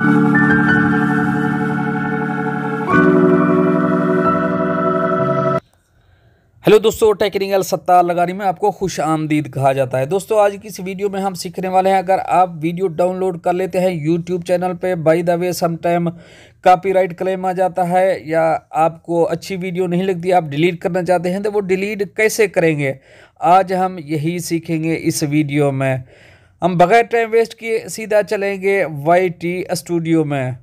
Hello दोस्तों, technical सत्ता लगानी में आपको खुश आमदीद कहा जाता है। दोस्तों, आज की इस वीडियो में हम सीखने वाले हैं, अगर आप वीडियो डाउनलोड कर लेते हैं यूट्यूब चैनल पे, by the way some time copyright claim आ जाता है या आपको अच्छी वीडियो नहीं लगती, आप डिलीट करना चाहते हैं, तो वो डिलीट कैसे करेंगे आज हम यही सीखेंगे इस वीडियो में। हम बगैर टाइम वेस्ट किए सीधा चलेंगे YT स्टूडियो में।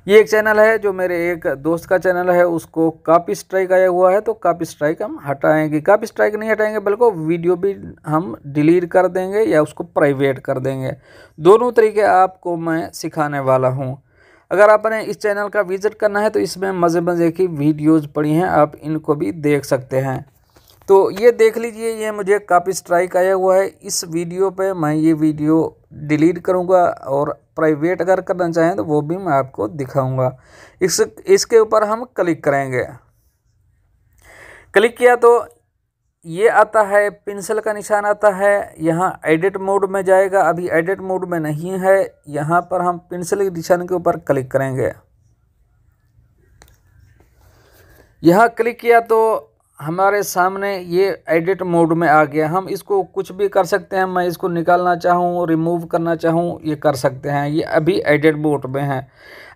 ये एक चैनल है जो मेरे एक दोस्त का चैनल है, उसको कॉपी स्ट्राइक आया हुआ है, तो कॉपी स्ट्राइक हम हटाएंगे। कॉपी स्ट्राइक नहीं हटाएंगे बल्कि वीडियो भी हम डिलीट कर देंगे या उसको प्राइवेट कर देंगे। दोनों तरीके आपको मैं सिखाने वाला हूँ। अगर आपने इस चैनल का विजिट करना है तो इसमें मज़े मज़े की वीडियोज़ पड़ी हैं, आप इनको भी देख सकते हैं। तो ये देख लीजिए, ये मुझे कॉपी स्ट्राइक आया हुआ है। इस वीडियो पे मैं ये वीडियो डिलीट करूँगा और प्राइवेट अगर करना चाहें तो वो भी मैं आपको दिखाऊंगा। इसके ऊपर हम क्लिक करेंगे। क्लिक किया तो ये आता है, पेंसिल का निशान आता है। यहाँ एडिट मोड में जाएगा, अभी एडिट मोड में नहीं है। यहाँ पर हम पेंसिल के निशान के ऊपर क्लिक करेंगे। यहाँ क्लिक किया तो हमारे सामने ये एडिट मोड में आ गया। हम इसको कुछ भी कर सकते हैं, मैं इसको निकालना चाहूँ, रिमूव करना चाहूँ, ये कर सकते हैं। ये अभी एडिट मोड में है।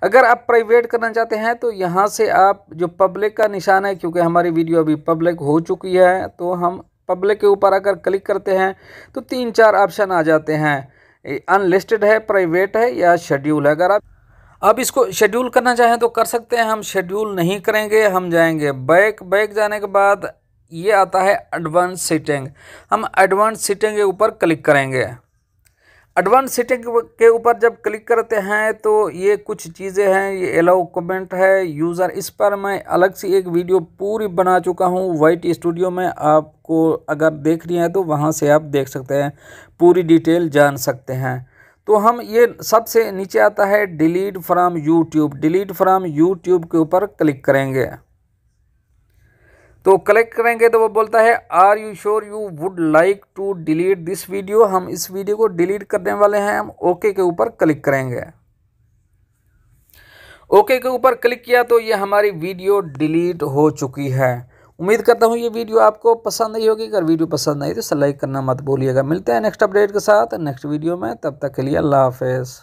अगर आप प्राइवेट करना चाहते हैं तो यहाँ से आप जो पब्लिक का निशान है, क्योंकि हमारी वीडियो अभी पब्लिक हो चुकी है, तो हम पब्लिक के ऊपर अगर क्लिक करते हैं तो 3-4 ऑप्शन आ जाते हैं। अनलिस्टेड है, प्राइवेट है या शेड्यूल है। अगर आप इसको शेड्यूल करना चाहें तो कर सकते हैं। हम शेड्यूल नहीं करेंगे, हम जाएंगे बैक जाने के बाद ये आता है एडवांस सेटिंग। हम एडवांस सेटिंग के ऊपर क्लिक करेंगे। एडवांस सेटिंग के ऊपर जब क्लिक करते हैं तो ये कुछ चीज़ें हैं, ये अलाउ कमेंट है, यूज़र, इस पर मैं अलग से एक वीडियो पूरी बना चुका हूँ YT स्टूडियो में। आपको अगर देखनी है तो वहाँ से आप देख सकते हैं, पूरी डिटेल जान सकते हैं। तो हम ये सबसे नीचे आता है delete from YouTube. Delete from YouTube के ऊपर क्लिक करेंगे। तो क्लिक करेंगे तो वो बोलता है are you sure you would like to delete this video. हम इस वीडियो को डिलीट करने वाले हैं। हम ओके के ऊपर क्लिक करेंगे। ओके के ऊपर क्लिक किया तो ये हमारी वीडियो डिलीट हो चुकी है। उम्मीद करता हूँ ये वीडियो आपको पसंद आई होगी। अगर वीडियो पसंद आई तो लाइक करना मत भूलिएगा। मिलते हैं नेक्स्ट अपडेट के साथ नेक्स्ट वीडियो में, तब तक के लिए अल्लाह हाफिज़।